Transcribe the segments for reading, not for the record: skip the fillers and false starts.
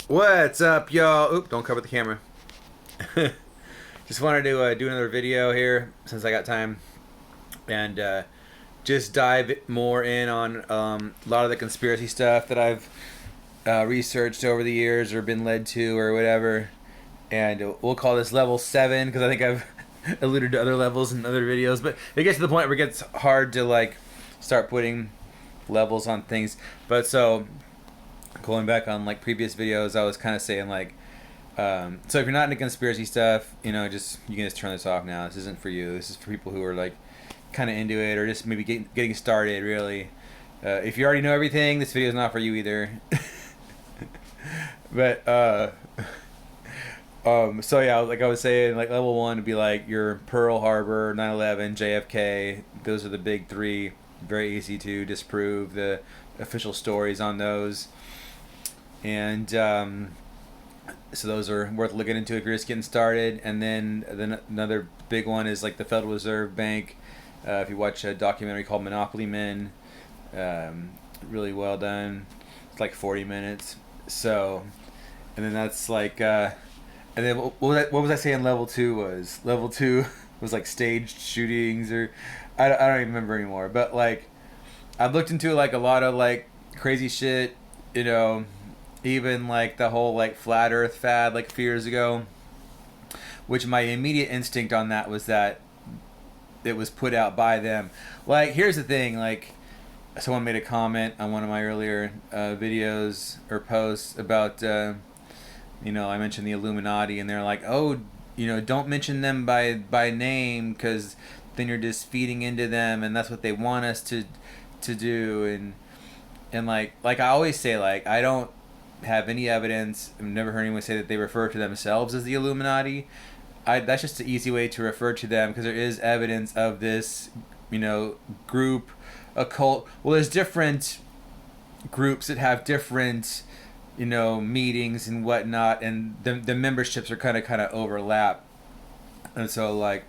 What's up, y'all? Oop, don't cover the camera. Just wanted to do another video here since I got time and just dive more in on a lot of the conspiracy stuff that I've researched over the years or been led to or whatever. And we'll call this level 7 because I think I've alluded to other levels in other videos. But it gets to the point where it gets hard to like start putting levels on things. But so going back on like previous videos, I was kind of saying like, so if you're not into conspiracy stuff, just you can just turn this off now. This isn't for you. This is for people who are like kind of into it or just maybe getting started. Really, if you already know everything, this video is not for you either. But so yeah, like I was saying, like level 1 would be like your Pearl Harbor, 9/11, JFK. Those are the big three. Very easy to disprove the official stories on those. And so those are worth looking into if you're just getting started. And then another big one is like the Federal Reserve Bank. If you watch a documentary called Monopoly Men, really well done. It's like 40 minutes. So, and then that's like, and then what was I saying? Level 2 was was like staged shootings or I don't even remember anymore. But like, I've looked into like a lot of like crazy shit, even like the whole like flat earth fad like a few years ago, which my immediate instinct on that was that it was put out by them. Like, here's the thing, like someone made a comment on one of my earlier videos or posts about I mentioned the Illuminati, and they're like, oh, don't mention them by name because then you're just feeding into them and that's what they want us to do. And like I always say, like, I don't have any evidence. I've never heard anyone say that they refer to themselves as the Illuminati. That's just an easy way to refer to them because there is evidence of this, group, a cult. Well, there's different groups that have different, meetings and whatnot, and the memberships are kind of overlap. And so, like,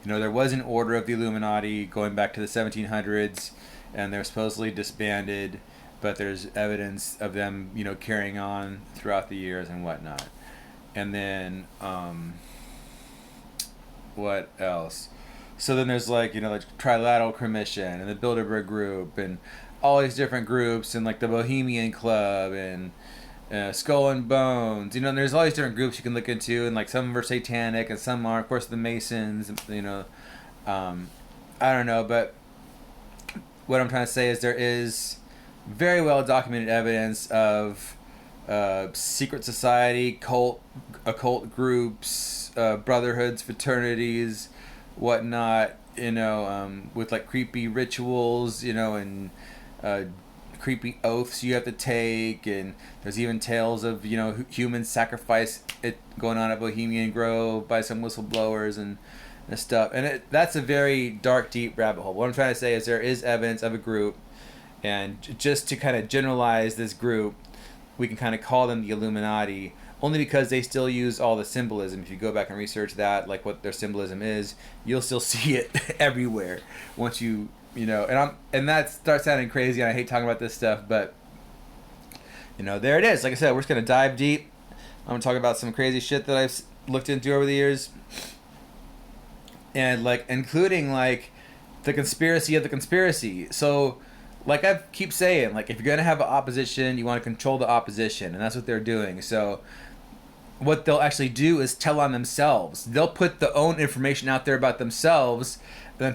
there was an order of the Illuminati going back to the 1700s, and they're supposedly disbanded, but there's evidence of them, carrying on throughout the years and whatnot. And then, what else? So then there's like, like Trilateral Commission and the Bilderberg Group and all these different groups and like the Bohemian Club and Skull and Bones. There's all these different groups you can look into, and like some of them are satanic and some are, of course, the Masons. I don't know, but what I'm trying to say is there is very well documented evidence of secret society, occult groups, brotherhoods, fraternities, whatnot. With like creepy rituals, and creepy oaths you have to take, and there's even tales of human sacrifice going on at Bohemian Grove by some whistleblowers and stuff. And that's a very dark, deep rabbit hole. What I'm trying to say is there is evidence of a group, and just to kind of generalize this group, we can kind of call them the Illuminati, only because they still use all the symbolism. If you go back and research that, like what their symbolism is, you'll still see it everywhere. Once and that starts sounding crazy, and I hate talking about this stuff, but there it is. Like I said, we're just gonna dive deep. I'm gonna talk about some crazy shit that I've looked into over the years, and like including like the conspiracy of the conspiracy. So, like I keep saying, like if you're gonna have an opposition, you want to control the opposition, and that's what they're doing. So what they'll actually do is tell on themselves. They'll put their own information out there about themselves, and then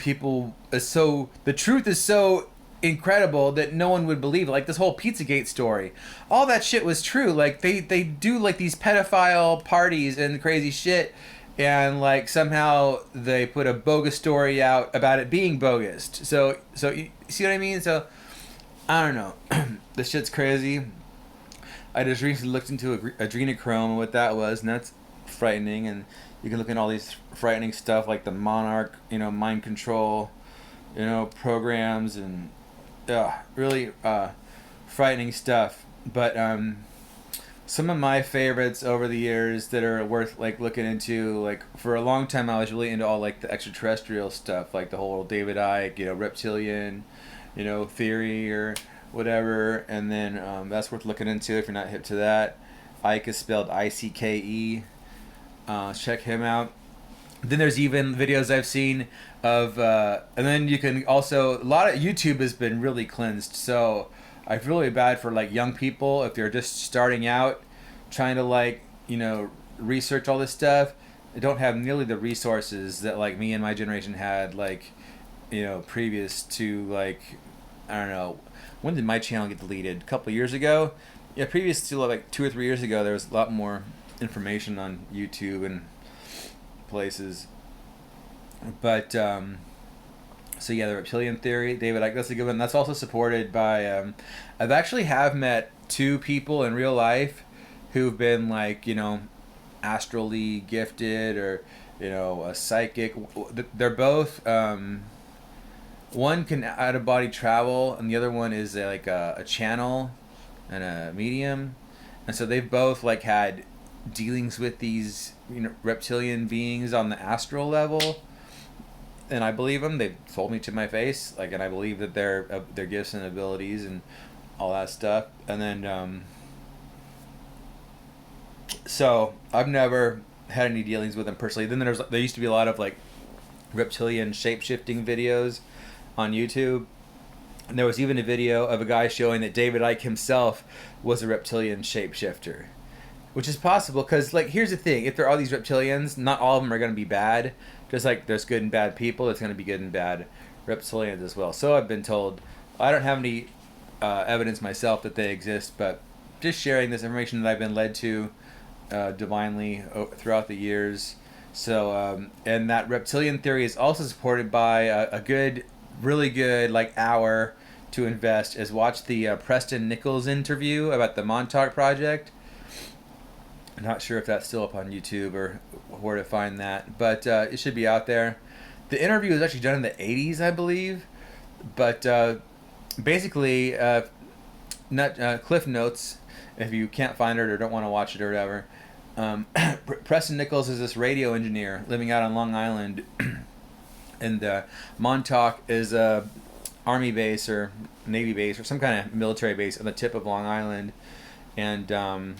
the truth is so incredible that no one would believe it. Like this whole Pizzagate story, all that shit was true. Like they do like these pedophile parties and crazy shit, and like somehow they put a bogus story out about it being bogus. So you see what I mean? So I don't know. This shit's crazy. I just recently looked into adrenochrome and what that was, and that's frightening. And you can look at all these frightening stuff like the Monarch, mind control, programs, and really frightening stuff. But some of my favorites over the years that are worth like looking into, like for a long time I was really into all like the extraterrestrial stuff, like the whole David Icke, reptilian, theory, or whatever. And then that's worth looking into if you're not hip to that. Ike is spelled ICKE. Check him out. Then there's even videos I've seen of, and then you can also, a lot of YouTube has been really cleansed. So I feel really bad for like young people if they're just starting out, trying to like, research all this stuff. They don't have nearly the resources that like me and my generation had, like, previous to like, I don't know, when did my channel get deleted? A couple of years ago. Yeah, previous to like 2 or 3 years ago, there was a lot more information on YouTube and places. But so yeah, the reptilian theory, David Icke, that's a good one. That's also supported by I've actually have met 2 people in real life who've been like, astrally gifted or a psychic. They're both one can out of body travel and the other one is like a channel and a medium, and so they've both like had dealings with these reptilian beings on the astral level, and I believe them. They've told me to my face, like, and I believe that their gifts and abilities and all that stuff. And then so I've never had any dealings with them personally. Then there used to be a lot of like reptilian shape-shifting videos on YouTube. And there was even a video of a guy showing that David Icke himself was a reptilian shapeshifter. Which is possible, because like, here's the thing. If there are all these reptilians, not all of them are going to be bad. Just like there's good and bad people, there's going to be good and bad reptilians as well. So I've been told. I don't have any evidence myself that they exist, but just sharing this information that I've been led to divinely throughout the years. So, and that reptilian theory is also supported by a good, really good like hour to invest is watch the Preston Nichols interview about the Montauk project. I'm not sure if that's still up on YouTube or where to find that, but it should be out there. The interview was actually done in the 80s, I believe, but basically, Cliff Notes, if you can't find it or don't want to watch it or whatever. Preston Nichols is this radio engineer living out on Long Island, and Montauk is a Army base or Navy base or some kind of military base on the tip of Long Island, and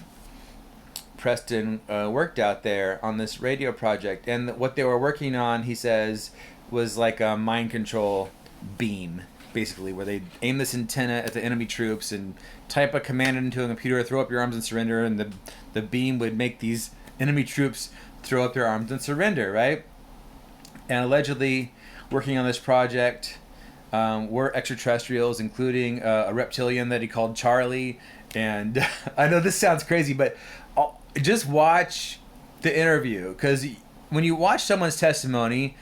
Preston worked out there on this radio project, and what they were working on, he says, was like a mind control beam, basically, where they aim this antenna at the enemy troops and type a command into a computer, throw up your arms and surrender, and the beam would make these enemy troops throw up their arms and surrender, right? And allegedly, working on this project were extraterrestrials, including a reptilian that he called Charlie. And I know this sounds crazy, but just watch the interview, because when you watch someone's testimony,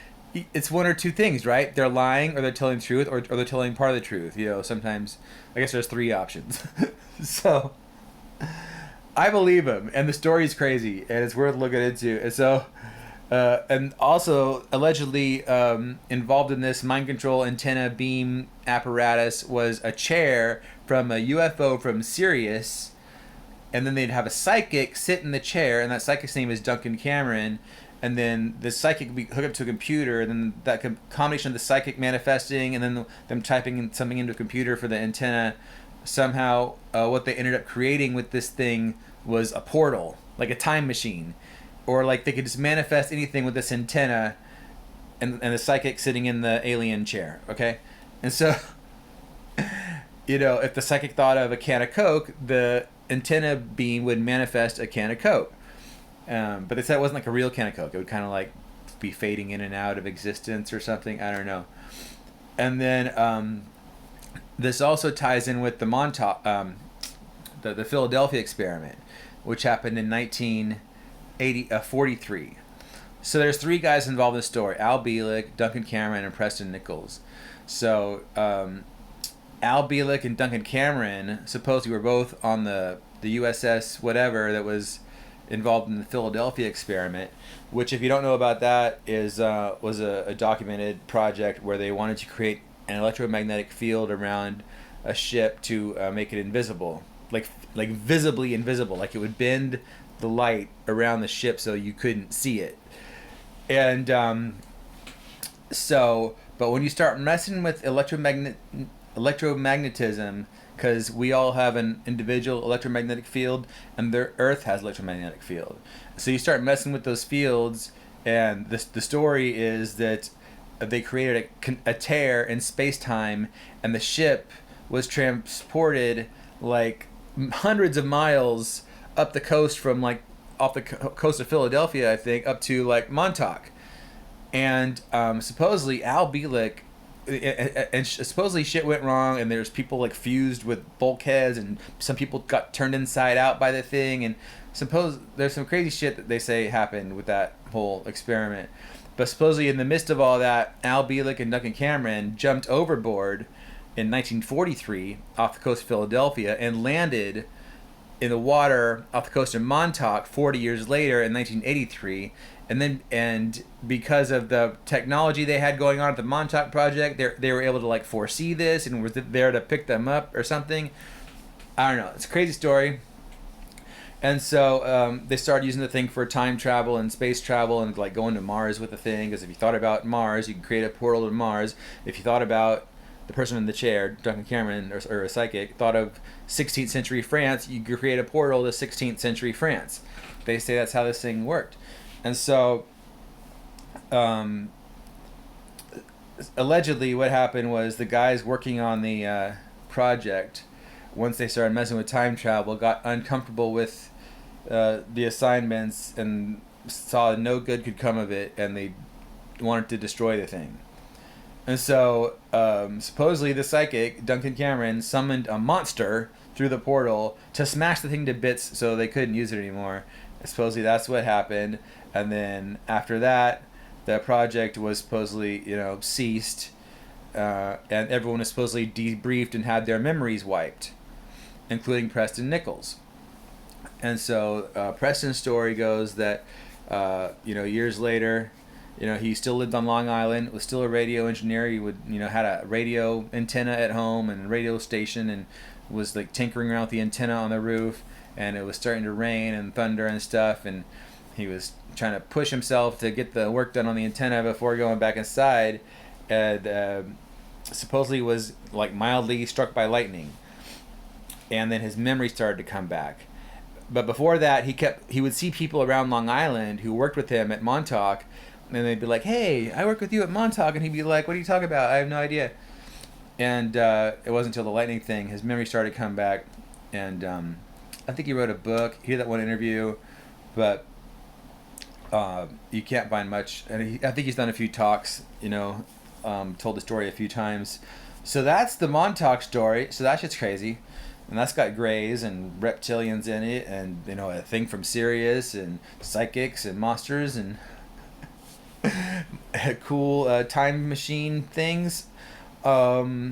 it's one or two things, right? They're lying, or they're telling the truth, or they're telling part of the truth. Sometimes, I guess there's 3 options. So I believe him, and the story's crazy, and it's worth looking into. And so, and also allegedly involved in this mind control antenna beam apparatus was a chair from a UFO from Sirius, and then they'd have a psychic sit in the chair, and that psychic's name is Duncan Cameron, and then the psychic would be hooked up to a computer, and then that combination of the psychic manifesting and then them typing something into a computer for the antenna, somehow what they ended up creating with this thing was a portal, like a time machine, or like they could just manifest anything with this antenna, and the psychic sitting in the alien chair, okay? And so, if the psychic thought of a can of Coke, the antenna beam would manifest a can of Coke. But they said it wasn't like a real can of Coke. It would kind of like be fading in and out of existence or something. I don't know. And then this also ties in with the Montauk, the Philadelphia experiment, which happened in 1943. So there's 3 guys involved in the story: Al Bielek, Duncan Cameron, and Preston Nichols. So Al Bielek and Duncan Cameron supposedly were both on the USS whatever that was involved in the Philadelphia experiment, which, if you don't know about that, was a documented project where they wanted to create an electromagnetic field around a ship to make it invisible, like visibly invisible, like it would bend the light around the ship so you couldn't see it. And but when you start messing with electromagnetism, because we all have an individual electromagnetic field, and the Earth has electromagnetic field. So you start messing with those fields, and the story is that they created a tear in space time, and the ship was transported like hundreds of miles up the coast from like off the coast of Philadelphia, I think, up to like Montauk, and supposedly Al Bielek, and supposedly shit went wrong, and there's people like fused with bulkheads, and some people got turned inside out by the thing, and suppose there's some crazy shit that they say happened with that whole experiment. But supposedly in the midst of all that, Al Bielek and Duncan Cameron jumped overboard in 1943 off the coast of Philadelphia and landed in the water off the coast of Montauk 40 years later in 1983. And because of the technology they had going on at the Montauk project, they were able to like foresee this and were there to pick them up or something. I don't know. It's a crazy story. And so they started using the thing for time travel and space travel and like going to Mars with the thing. Because if you thought about Mars, you could create a portal to Mars. If you thought about the person in the chair, Duncan Cameron, or a psychic, thought of 16th century France, you could create a portal to 16th century France. They say that's how this thing worked. And so allegedly what happened was the guys working on the project, once they started messing with time travel, got uncomfortable with the assignments and saw no good could come of it, and they wanted to destroy the thing. And so supposedly the psychic, Duncan Cameron, summoned a monster through the portal to smash the thing to bits so they couldn't use it anymore. Supposedly that's what happened. And then after that, the project was supposedly, ceased, and everyone was supposedly debriefed and had their memories wiped, including Preston Nichols. And so Preston's story goes that, years later, he still lived on Long Island, was still a radio engineer. He would, had a radio antenna at home and a radio station, and was like tinkering around with the antenna on the roof, and it was starting to rain and thunder and stuff, and he was trying to push himself to get the work done on the antenna before going back inside, and supposedly was like mildly struck by lightning, and then his memory started to come back. But before that, he would see people around Long Island who worked with him at Montauk, and they'd be like, "Hey, I work with you at Montauk," and he'd be like, "What are you talking about? I have no idea." And it wasn't until the lightning thing his memory started to come back, and I think he wrote a book. He did that one interview, but you can't find much. And I think he's done a few talks. Told the story a few times. So that's the Montauk story. So that shit's crazy. And that's got Greys and Reptilians in it, and a thing from Sirius, and psychics and monsters and cool time machine things. So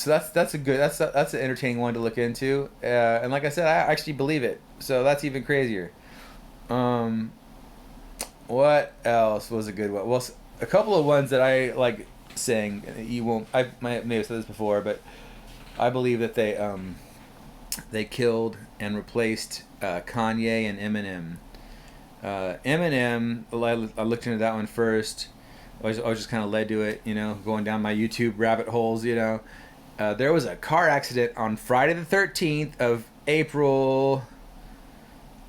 that's an entertaining one to look into. And like I said, I actually believe it. So that's even crazier. What else was a good one? Well, a couple of ones that I like saying. You won't. I may have said this before, but I believe that they killed and replaced Kanye and Eminem. Eminem, I looked into that one first. I was just kind of led to it, going down my YouTube rabbit holes, There was a car accident on Friday the 13th of April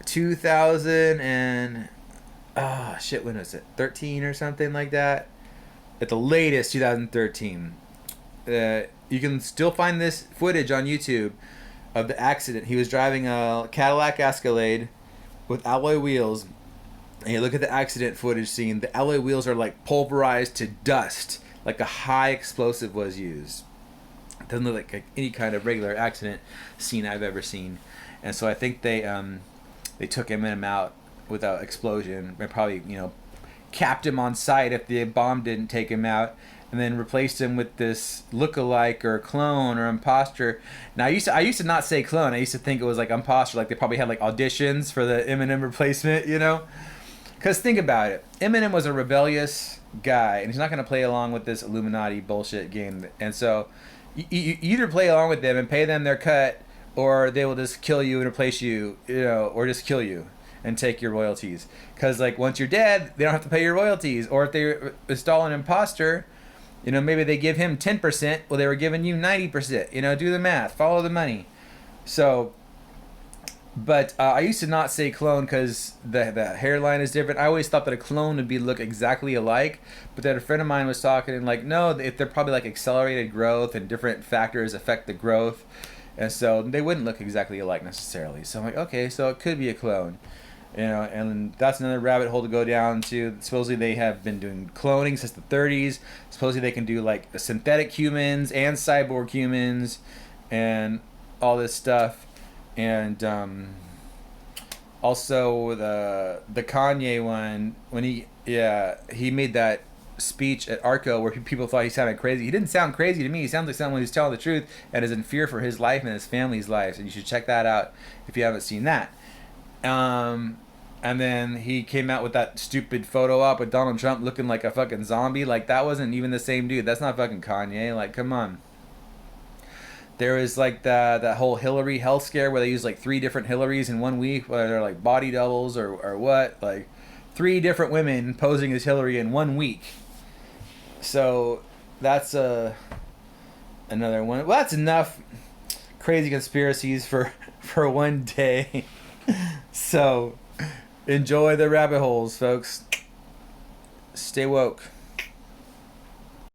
2000 and... when was it? 13 or something like that? At the latest, 2013. You can still find this footage on YouTube of the accident. He was driving a Cadillac Escalade with alloy wheels, and you look at the accident footage scene, the alloy wheels are like pulverized to dust, like a high explosive was used. It doesn't look like any kind of regular accident scene I've ever seen. And so I think they took Eminem out without explosion. They probably capped him on sight if the bomb didn't take him out, and then replaced him with this look-alike or clone or imposter. Now I used to not say clone. I used to think it was like imposter, like they probably had like auditions for the Eminem replacement, Because think about it, Eminem was a rebellious guy, and he's not going to play along with this Illuminati bullshit game. And so you either play along with them and pay them their cut, or they will just kill you and replace you, or just kill you and take your royalties. Because like once you're dead, they don't have to pay your royalties. Or if they install an imposter, You know, maybe they give him 10%. Well, they were giving you 90%. You know, do the math. Follow the money. So, but I used to not say clone because the hairline is different. I always thought that a clone would be look exactly alike. But then a friend of mine was talking and like, no, if they're probably like accelerated growth and different factors affect the growth. And so they wouldn't look exactly alike necessarily. So I'm like, okay, so it could be a clone. You know, and that's another rabbit hole to go down to. Supposedly they have been doing cloning since the 30s. Supposedly they can do like synthetic humans and cyborg humans and all this stuff. And also the Kanye one, when he made that speech at Arco where people thought he sounded crazy. He didn't sound crazy to me. He sounds like someone who's telling the truth and is in fear for his life and his family's lives. And you should check that out if you haven't seen that. And then he came out with that stupid photo op with Donald Trump looking like a fucking zombie. Like, that wasn't even the same dude. That's not fucking Kanye. Like, come on. There was like that whole Hillary health scare where they used like 3 different Hillarys in 1 week, whether they're like body doubles or what. Like 3 different women posing as Hillary in 1 week. So that's another one. Well, that's enough crazy conspiracies for one day. So enjoy the rabbit holes, folks. Stay woke.